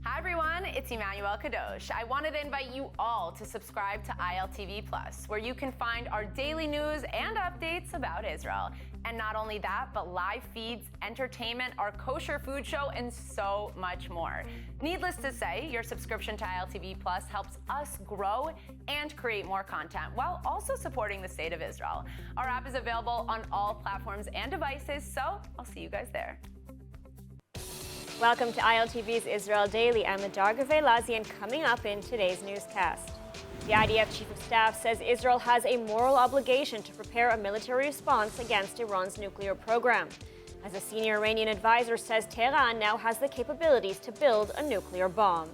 Hi everyone, it's Emmanuel Kadosh. I wanted to invite you all to subscribe to ILTV Plus, where you can find our daily news and updates about Israel. And not only that, but live feeds, entertainment, our kosher food show, and so much more. Needless to say, your subscription to ILTV Plus helps us grow and create more content while also supporting the state of Israel. Our app is available on all platforms and devices, so I'll see you guys there. Welcome to ILTV's Israel Daily. I'm Adar Gavei-Lazi, and coming up in today's newscast. The IDF Chief of Staff says Israel has a moral obligation to prepare a military response against Iran's nuclear program. As a senior Iranian advisor says, Tehran now has the capabilities to build a nuclear bomb.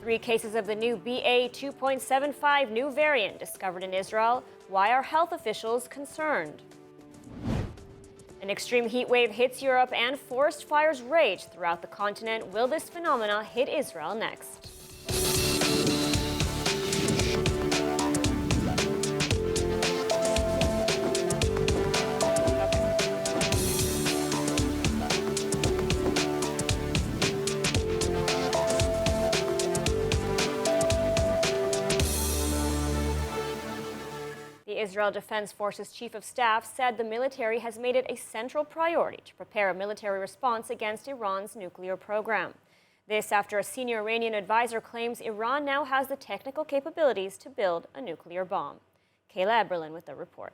3 cases of the new BA.2.75 new variant discovered in Israel. Why are health officials concerned? An extreme heat wave hits Europe and forest fires rage throughout the continent. Will this phenomena hit Israel next? The Israel Defense Forces Chief of Staff said the military has made it a central priority to prepare a military response against Iran's nuclear program. This after a senior Iranian advisor claims Iran now has the technical capabilities to build a nuclear bomb. Kayla Eberlin with the report.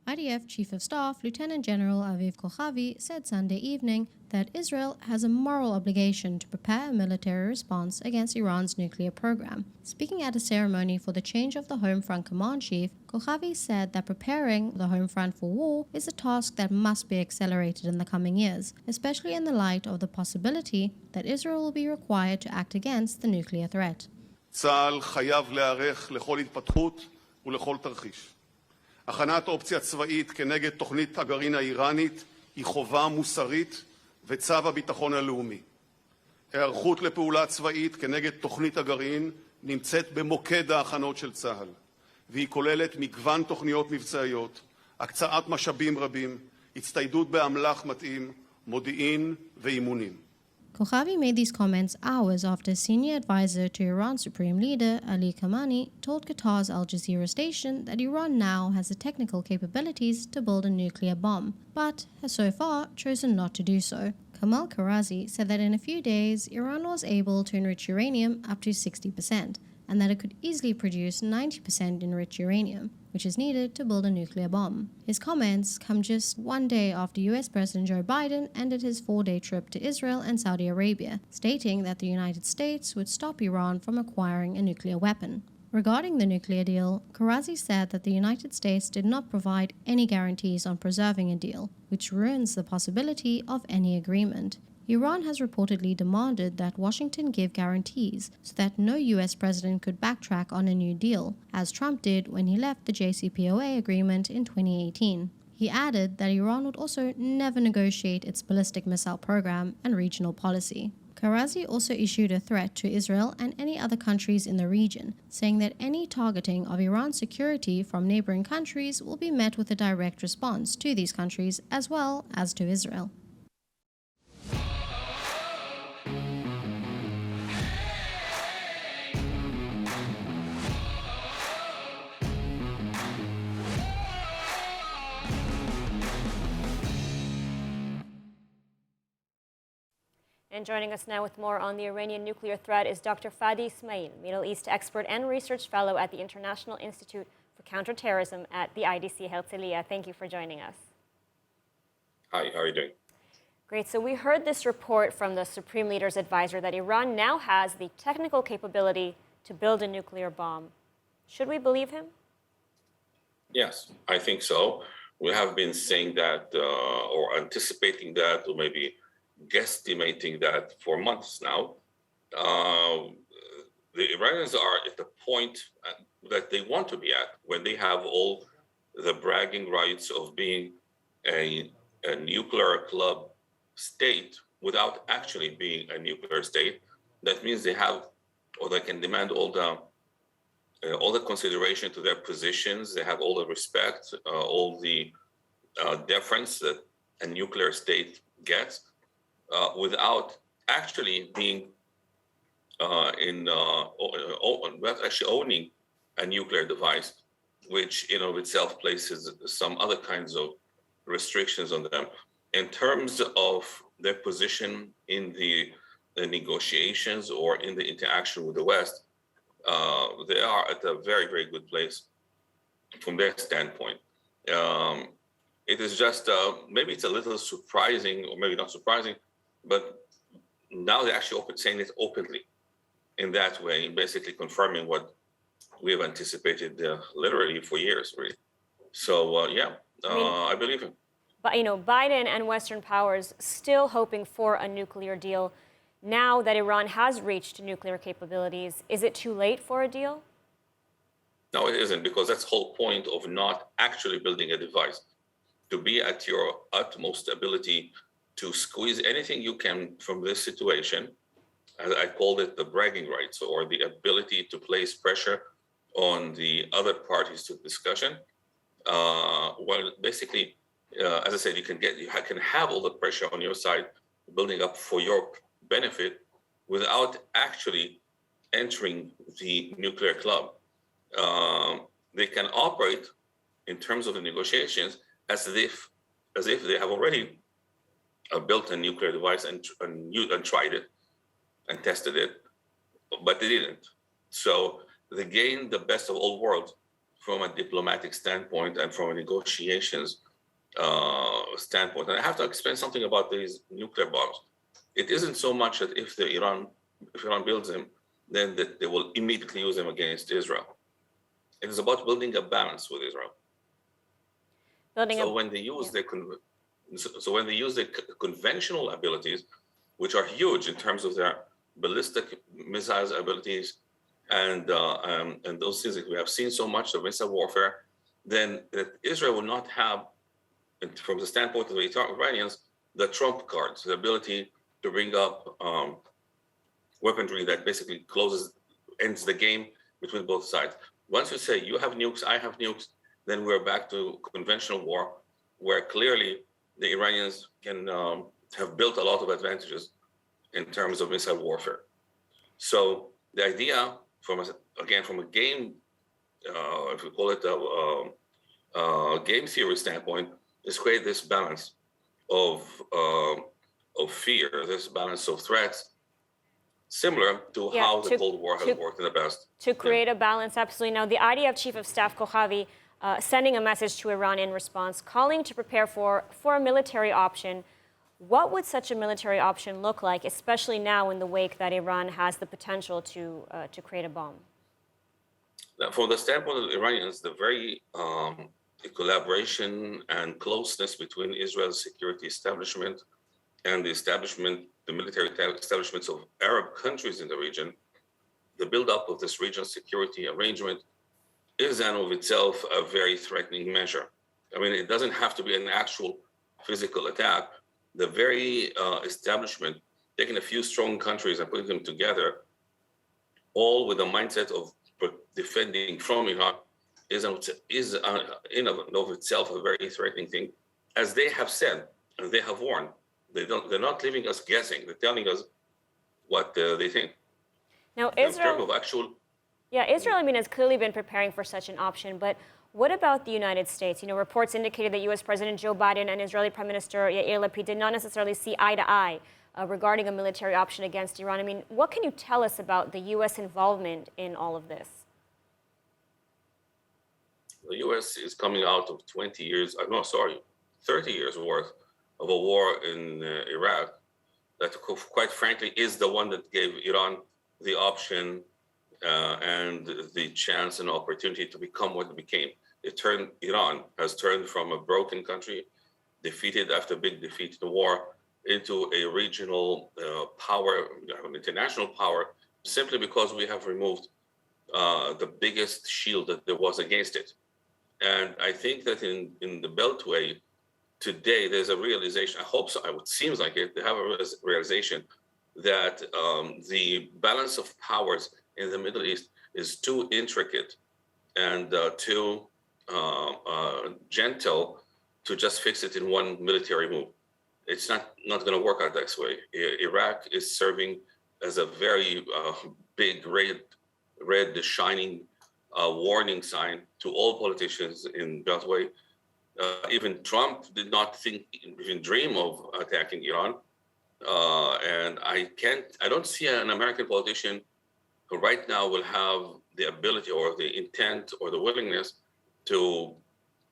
IDF Chief of Staff Lieutenant General Aviv Kochavi said Sunday evening that Israel has a moral obligation to prepare a military response against Iran's nuclear program. Speaking at a ceremony for the change of the Home Front Command Chief, Kochavi said that preparing the Home Front for war is a task that must be accelerated in the coming years, especially in the light of the possibility that Israel will be required to act against the nuclear threat. צה"ל חייב להיערך לכל התפתחות ולכל תרחיש. הכנת אופציה צבאית כנגד תוכנית הגרעין האיראנית היא חובה מוסרית וצו הביטחון הלאומי. היערכות לפעולה צבאית כנגד תוכנית הגרעין נמצאת במוקד ההכנות של צה"ל, והיא כוללת מגוון תוכניות מבצעיות, הקצאת משאבים רבים, הצטיידות באמל"ח מתאים, מודיעין ואימונים. Kochavi made these comments hours after a senior advisor to Iran's Supreme Leader, Ali Khamenei, told Qatar's Al Jazeera station that Iran now has the technical capabilities to build a nuclear bomb, but has so far chosen not to do so. Kamal Karazi said that in a few days, Iran was able to enrich uranium up to 60%, and that it could easily produce 90% enriched uranium, which is needed to build a nuclear bomb. His comments come just one day after US President Joe Biden ended his 4-day trip to Israel and Saudi Arabia, stating that the United States would stop Iran from acquiring a nuclear weapon. Regarding the nuclear deal, Karazi said that the United States did not provide any guarantees on preserving a deal, which ruins the possibility of any agreement. Iran has reportedly demanded that Washington give guarantees so that no U.S. president could backtrack on a new deal, as Trump did when he left the JCPOA agreement in 2018. He added that Iran would also never negotiate its ballistic missile program and regional policy. Karazi also issued a threat to Israel and any other countries in the region, saying that any targeting of Iran's security from neighboring countries will be met with a direct response to these countries as well as to Israel. And joining us now with more on the Iranian nuclear threat is Dr. Fadi Smail, Middle East expert and research fellow at the International Institute for Counterterrorism at the IDC Herzliya. Thank you for joining us. Hi, how are you doing? Great. So we heard this report from the Supreme Leader's advisor that Iran now has the technical capability to build a nuclear bomb. Should we believe him? Yes, I think so. We have been saying that or anticipating that, or maybe guesstimating that for months now. The Iranians are at the point that they want to be at when they have all the bragging rights of being a nuclear club state without actually being a nuclear state. That means they have, or they can demand all the consideration to their positions. They have all the respect, all the deference that a nuclear state gets, without actually being actually owning a nuclear device, which in of itself places some other kinds of restrictions on them. In terms of their position in the negotiations or in the interaction with the West, they are at a very, very good place from their standpoint. It is just, maybe it's a little surprising, or maybe not surprising, but now they're actually saying it openly in that way, basically confirming what we have anticipated literally for years, really. So, I believe him. But, Biden and Western powers still hoping for a nuclear deal. Now that Iran has reached nuclear capabilities, is it too late for a deal? No, it isn't, because that's the whole point of not actually building a device. To be at your utmost ability to squeeze anything you can from this situation, as I called it, the bragging rights, or the ability to place pressure on the other parties to the discussion. Well, basically, as I said, you can have all the pressure on your side building up for your benefit without actually entering the nuclear club. They can operate in terms of the negotiations as if they have already built a nuclear device and tried it and tested it, but they didn't. So they gained the best of all worlds from a diplomatic standpoint and from a negotiations standpoint. And I have to explain something about these nuclear bombs. It isn't so much that if Iran builds them, then that they will immediately use them against Israel. It is about building a balance with Israel. When they use their conventional abilities, which are huge in terms of their ballistic missiles abilities and those things that we have seen so much of missile warfare, then that Israel will not have, from the standpoint of the Iranians, the trump cards, the ability to bring up weaponry that basically ends the game between both sides. Once you say you have nukes, I have nukes, then we're back to conventional war, where clearly the Iranians can have built a lot of advantages in terms of missile warfare. So the idea, from a game, if we call it a game theory standpoint, is create this balance of fear, this balance of threats, similar to how the Cold War has worked in the past. To create a balance, absolutely. Now, the IDF Chief of Staff, Kochavi, sending a message to Iran in response, calling to prepare for a military option. What would such a military option look like, especially now in the wake that Iran has the potential to create a bomb? Now, from the standpoint of the Iranians, the very the collaboration and closeness between Israel's security establishment and the military establishments of Arab countries in the region, the buildup of this regional security arrangement is in of itself a very threatening measure. I mean, it doesn't have to be an actual physical attack. The very establishment, taking a few strong countries and putting them together, all with the mindset of defending from Iraq, is in of itself a very threatening thing. As they have said, and they have warned, they're not leaving us guessing. They're telling us what they think. Now, Israel, Israel, has clearly been preparing for such an option, but what about the United States? Reports indicated that U.S. President Joe Biden and Israeli Prime Minister Yair Lapid did not necessarily see eye to eye regarding a military option against Iran. What can you tell us about the U.S. involvement in all of this? The U.S. is coming out of 30 years worth of a war in Iraq that, quite frankly, is the one that gave Iran the option and the chance and opportunity to become what it became. Iran has turned from a broken country, defeated after big defeat in the war, into a regional power, an international power, simply because we have removed the biggest shield that there was against it. And I think that in the Beltway today, there's a realization, I hope so, it seems like it, they have a realization that the balance of powers in the Middle East is too intricate and too gentle to just fix it in one military move. It's not going to work out that way. Iraq is serving as a very big red shining warning sign to all politicians in Beltway. Even Trump did not even dream of attacking Iran. And I don't see an American politician who right now will have the ability or the intent or the willingness to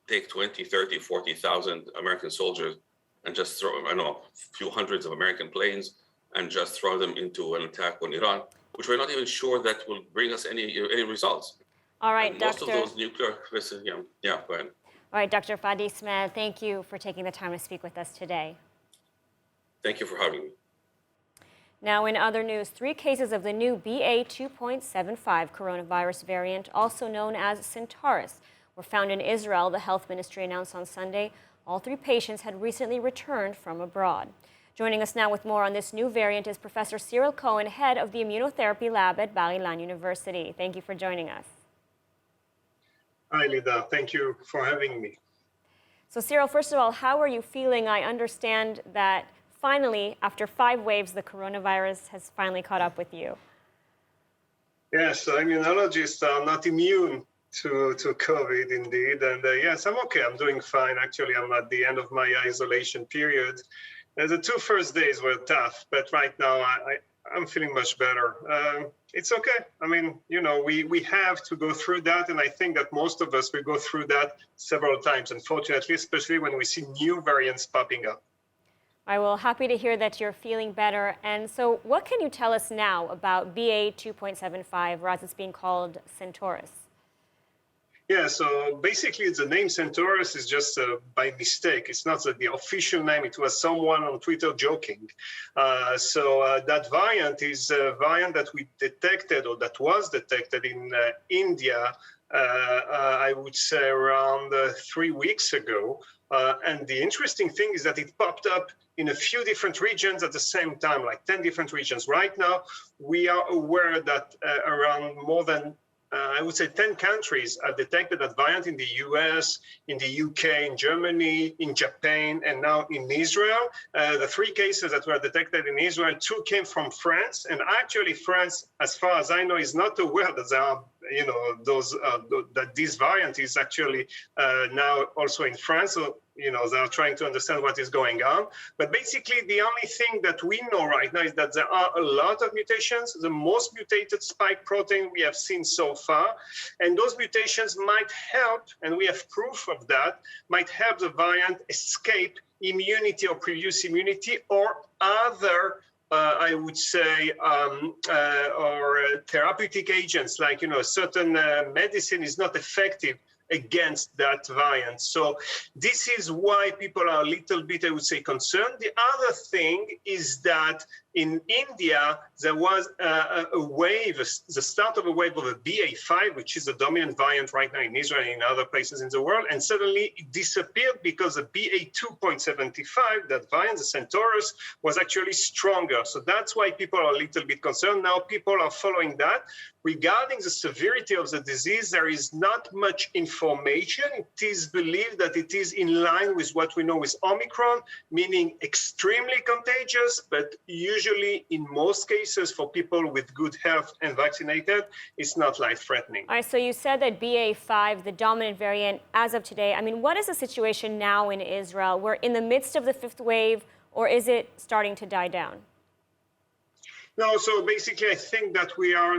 take 20, 30, 40,000 American soldiers and just throw, I know, a few hundreds of American planes and just throw them into an attack on Iran, which we're not even sure that will bring us any results. All right, and Dr. Most of those nuclear, go ahead. All right, Dr. Fadi Smail, thank you for taking the time to speak with us today. Thank you for having me. Now, in other news, 3 cases of the new BA.2.75 coronavirus variant, also known as Centaurus, were found in Israel, the health ministry announced on Sunday. All 3 patients had recently returned from abroad. Joining us now with more on this new variant is Professor Cyril Cohen, head of the immunotherapy lab at Bar-Ilan University. Thank you for joining us. Hi, Lida. Thank you for having me. So, Cyril, first of all, how are you feeling? I understand that finally, after 5 waves, the coronavirus has finally caught up with you. Yes, immunologists are not immune to COVID, indeed. And yes, I'm okay. I'm doing fine. Actually, I'm at the end of my isolation period. The 2 first days were tough, but right now I'm feeling much better. It's okay. I mean, we have to go through that. And I think that most of us will go through that several times, unfortunately, especially when we see new variants popping up. I will happy to hear that you're feeling better. And so what can you tell us now about BA.2.75, or as it's being called, Centaurus? Yeah, so basically the name Centaurus is just by mistake. It's not the official name. It was someone on Twitter joking. That variant is a variant that we detected, or that was detected in India, I would say around 3 weeks ago. And the interesting thing is that it popped up in a few different regions at the same time, like 10 different regions. Right now, we are aware that around more than I would say 10 countries have detected that variant in the US, in the UK, in Germany, in Japan, and now in Israel. The 3 cases that were detected in Israel, 2 came from France. And actually France, as far as I know, is not aware that there are, that this variant is actually now also in France. So, they are trying to understand what is going on. But basically, the only thing that we know right now is that there are a lot of mutations, the most mutated spike protein we have seen so far. And those mutations might help, and we have proof of that, might help the variant escape immunity or previous immunity or other I would say, or therapeutic agents, like, a certain medicine is not effective against that variant. So this is why people are a little bit, I would say, concerned. The other thing is that in India, there was a wave, the start of a wave of a BA.5, which is the dominant variant right now in Israel and in other places in the world. And suddenly it disappeared because the BA.2.75, that variant, the Centaurus, was actually stronger. So that's why people are a little bit concerned. Now people are following that. Regarding the severity of the disease, there is not much information. It is believed that it is in line with what we know with Omicron, meaning extremely contagious, but usually in most cases for people with good health and vaccinated, it's not life-threatening. All right, so you said that BA.5, the dominant variant, as of today, what is the situation now in Israel? We're in the midst of the 5th wave, or is it starting to die down? No, so basically I think that we are,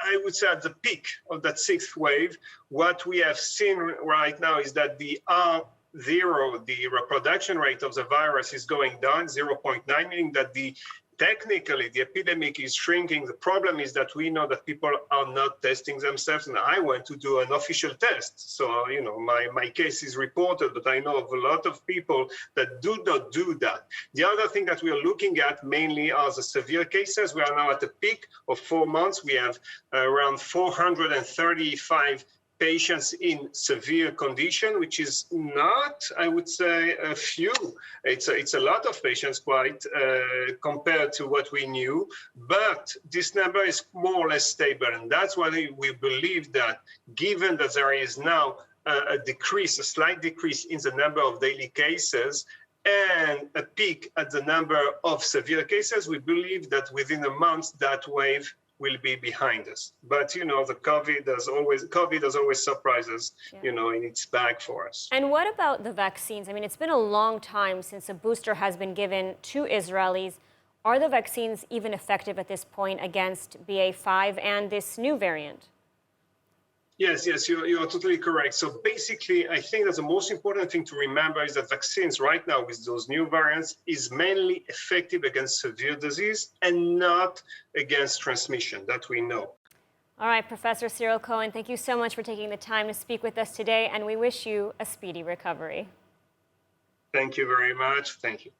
I would say, at the peak of that 6th wave. What we have seen right now is that the R0, the reproduction rate of the virus, is going down, 0.9, meaning that technically the epidemic is shrinking. The problem is that we know that people are not testing themselves, and I went to do an official test. So, my case is reported, but I know of a lot of people that do not do that. The other thing that we are looking at mainly are the severe cases. We are now at the peak of 4 months. We have around 435 patients in severe condition, which is not, I would say, a few. It's a lot of patients, quite compared to what we knew. But this number is more or less stable, and that's why we believe that, given that there is now a slight decrease in the number of daily cases, and a peak at the number of severe cases, we believe that within a month that wave will be behind us. But you know, the COVID has always surprises, you know, in its bag for us. And what about the vaccines? I mean, it's been a long time since a booster has been given to Israelis. Are the vaccines even effective at this point against BA.5 and this new variant? Yes, you are totally correct. So basically, I think that the most important thing to remember is that vaccines right now with those new variants is mainly effective against severe disease and not against transmission, that we know. All right, Professor Cyril Cohen, thank you so much for taking the time to speak with us today, and we wish you a speedy recovery. Thank you very much. Thank you.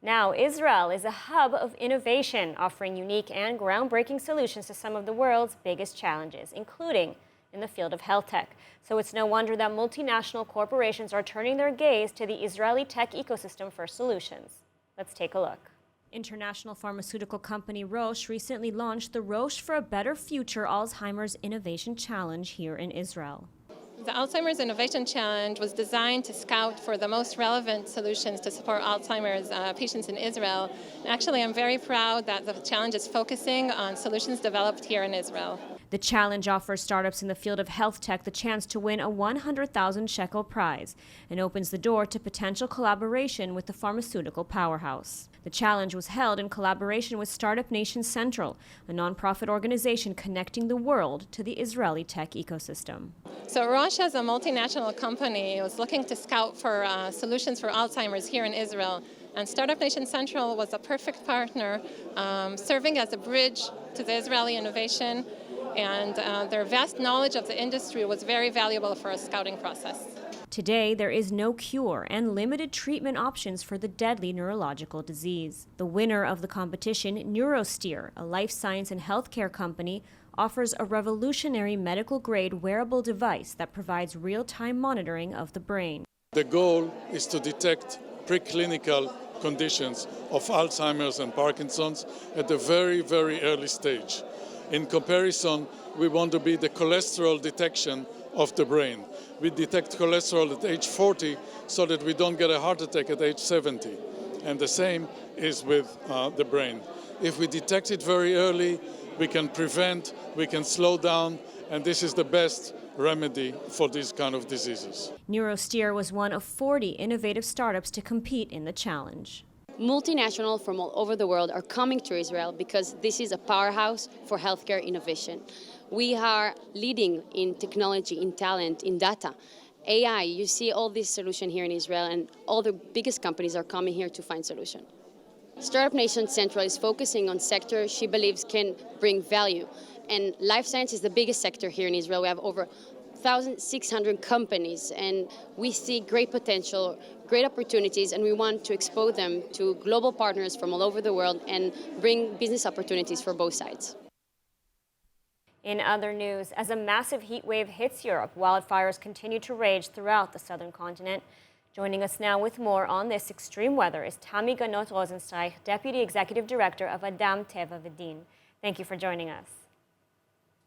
Now, Israel is a hub of innovation, offering unique and groundbreaking solutions to some of the world's biggest challenges, including in the field of health tech. So it's no wonder that multinational corporations are turning their gaze to the Israeli tech ecosystem for solutions. Let's take a look. International pharmaceutical company Roche recently launched the Roche for a Better Future Alzheimer's Innovation Challenge here in Israel. The Alzheimer's Innovation Challenge was designed to scout for the most relevant solutions to support Alzheimer's patients in Israel. And actually, I'm very proud that the challenge is focusing on solutions developed here in Israel. The challenge offers startups in the field of health tech the chance to win a 100,000 shekel prize and opens the door to potential collaboration with the pharmaceutical powerhouse. The challenge was held in collaboration with Startup Nation Central, a nonprofit organization connecting the world to the Israeli tech ecosystem. So Roche, as a multinational company, was looking to scout for solutions for Alzheimer's here in Israel. And Startup Nation Central was a perfect partner, serving as a bridge to the Israeli innovation. And their vast knowledge of the industry was very valuable for a scouting process. Today, there is no cure and limited treatment options for the deadly neurological disease. The winner of the competition, NeuroSteer, a life science and healthcare company, offers a revolutionary medical-grade wearable device that provides real-time monitoring of the brain. The goal is to detect preclinical conditions of Alzheimer's and Parkinson's at a very, very early stage. In comparison, we want to be the cholesterol detection of the brain. We detect cholesterol at age 40 so that we don't get a heart attack at age 70. And the same is with the brain. If we detect it very early, we can prevent, we can slow down, and this is the best remedy for these kind of diseases. NeuroSteer was one of 40 innovative startups to compete in the challenge. Multinational from all over the world are coming to Israel because this is a powerhouse for healthcare innovation. We are leading in technology, in talent, in data. AI, you see all these solutions here in Israel, and all the biggest companies are coming here to find solutions. Startup Nation Central is focusing on sectors she believes can bring value. And life science is the biggest sector here in Israel. We have over 1,600 companies, and we see great potential, great opportunities, and we want to expose them to global partners from all over the world and bring business opportunities for both sides. In other news, as a massive heat wave hits Europe, wildfires continue to rage throughout the southern continent. Joining us now with more on this extreme weather is Tami Ganot Rosenstreich, Deputy Executive Director of Adam Teva V'Din. Thank you for joining us.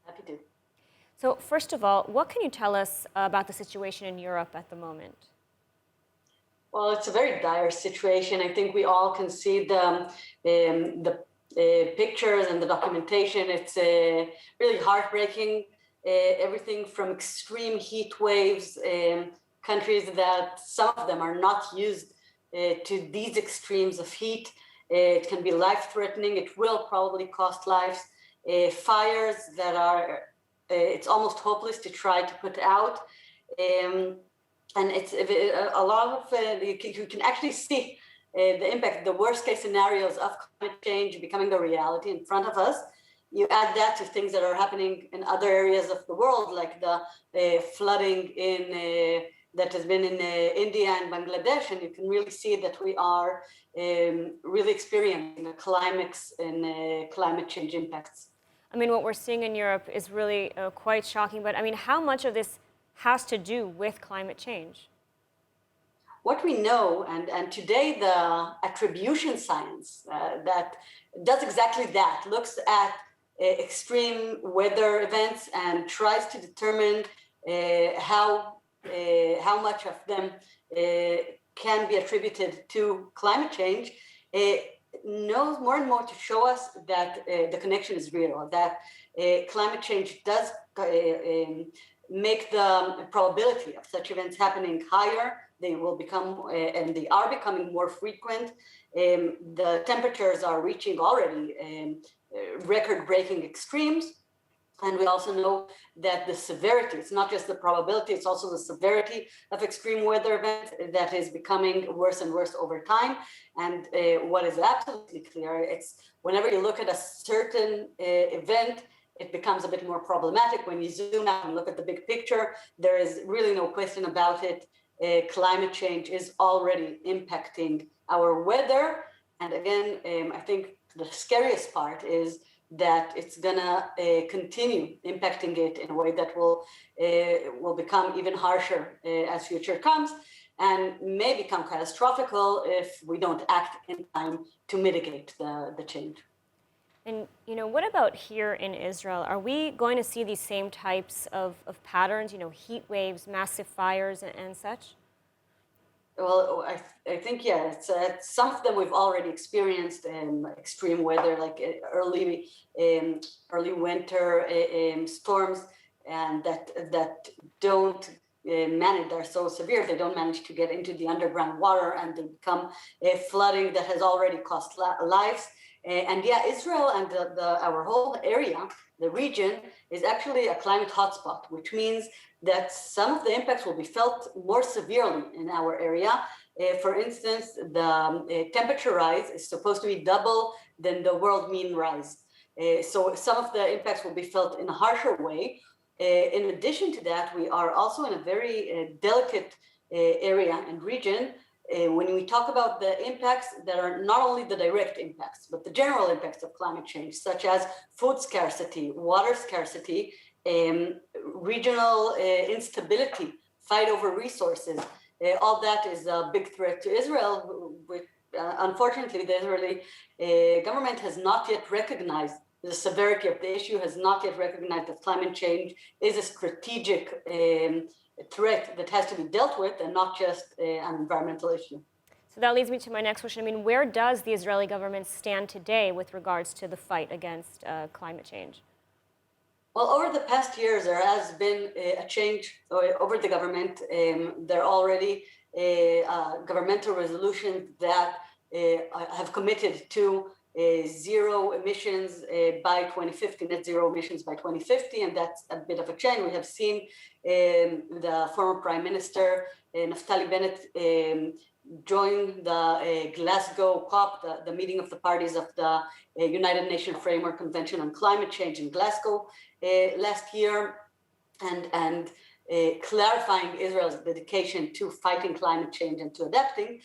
Happy to. So first of all, what can you tell us about the situation in Europe at the moment? Well, it's a very dire situation. I think we all can see the pictures and the documentation. It's really heartbreaking. Everything from extreme heat waves, countries that some of them are not used to these extremes of heat. It can be life-threatening. It will probably cost lives. Fires that are, it's almost hopeless to try to put out. And it's a lot of, you can actually see the impact, the worst case scenarios of climate change becoming the reality in front of us. You add that to things that are happening in other areas of the world, like the flooding that has been in India and Bangladesh, and you can really see that we are really experiencing a climax in climate change impacts. I mean, what we're seeing in Europe is really quite shocking, but I mean, how much of this has to do with climate change? What we know, and today the attribution science that does exactly that, looks at extreme weather events and tries to determine how much of them can be attributed to climate change, knows more and more to show us that the connection is real, that climate change does make the probability of such events happening higher. They will become, and they are becoming more frequent. The temperatures are reaching already record-breaking extremes. And we also know that the severity, it's not just the probability, it's also the severity of extreme weather events that is becoming worse and worse over time. And what is absolutely clear, it's whenever you look at a certain event, it becomes a bit more problematic. When you zoom out and look at the big picture, there is really no question about it. Climate change is already impacting our weather. And again, I think the scariest part is that it's gonna continue impacting it in a way that will become even harsher as future comes, and may become catastrophical if we don't act in time to mitigate the change. And, what about here in Israel? Are we going to see these same types of patterns, heat waves, massive fires, and such? Well, I think, yeah, it's some of them we've already experienced extreme weather, like early winter storms, and that don't manage, they're so severe, they don't manage to get into the underground water, and they become flooding that has already cost lives. And yeah, Israel and our whole area, the region, is actually a climate hotspot, which means that some of the impacts will be felt more severely in our area. For instance, the temperature rise is supposed to be double than the world mean rise. So some of the impacts will be felt in a harsher way. In addition to that, we are also in a very delicate area and region when we talk about the impacts that are not only the direct impacts, but the general impacts of climate change, such as food scarcity, water scarcity, regional instability, fight over resources. All that is a big threat to Israel. Unfortunately, the Israeli government has not yet recognized the severity of the issue, has not yet recognized that climate change is a strategic threat that has to be dealt with and not just an environmental issue. So that leads me to my next question. Where does the Israeli government stand today with regards to the fight against climate change? Well, over the past years, there has been a change over the government. There are already governmental resolutions that have committed to zero emissions by 2050, net zero emissions by 2050, and that's a bit of a change. We have seen the former Prime Minister, Naftali Bennett, join the Glasgow COP, the meeting of the parties of the United Nations Framework Convention on Climate Change in Glasgow last year, and clarifying Israel's dedication to fighting climate change and to adapting.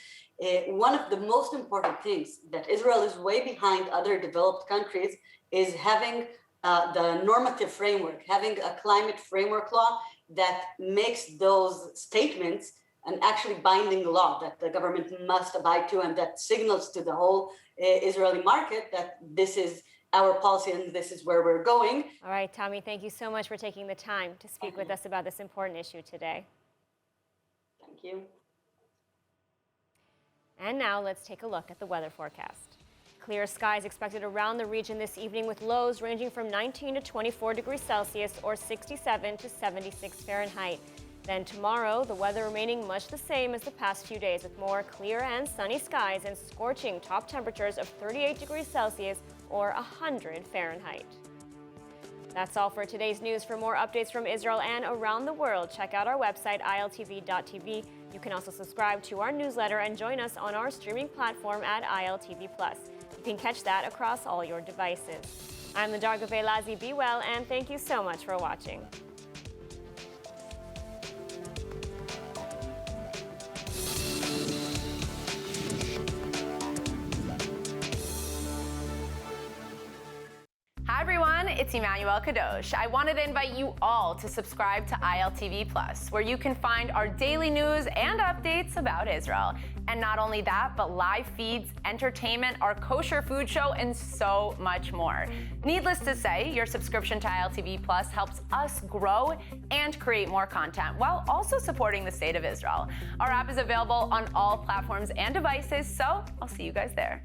One of the most important things that Israel is way behind other developed countries is having the normative framework, having a climate framework law that makes those statements an actually binding law that the government must abide to, and that signals to the whole Israeli market that this is our policy and this is where we're going. All right, Tommy, thank you so much for taking the time to speak with us about this important issue today. Thank you. And now let's take a look at the weather forecast. Clear skies expected around the region this evening with lows ranging from 19 to 24 degrees Celsius or 67 to 76 Fahrenheit. Then tomorrow, the weather remaining much the same as the past few days with more clear and sunny skies and scorching top temperatures of 38 degrees Celsius or 100 Fahrenheit. That's all for today's news. For more updates from Israel and around the world, check out our website, ILTV.tv. You can also subscribe to our newsletter and join us on our streaming platform at ILTV+. You can catch that across all your devices. I'm Ladarga Velazi. Be well, and thank you so much for watching. Hi everyone, it's Emmanuel Kadosh. I wanted to invite you all to subscribe to ILTV Plus, where you can find our daily news and updates about Israel. And not only that, but live feeds, entertainment, our kosher food show, and so much more. Needless to say, your subscription to ILTV Plus helps us grow and create more content while also supporting the state of Israel. Our app is available on all platforms and devices, so I'll see you guys there.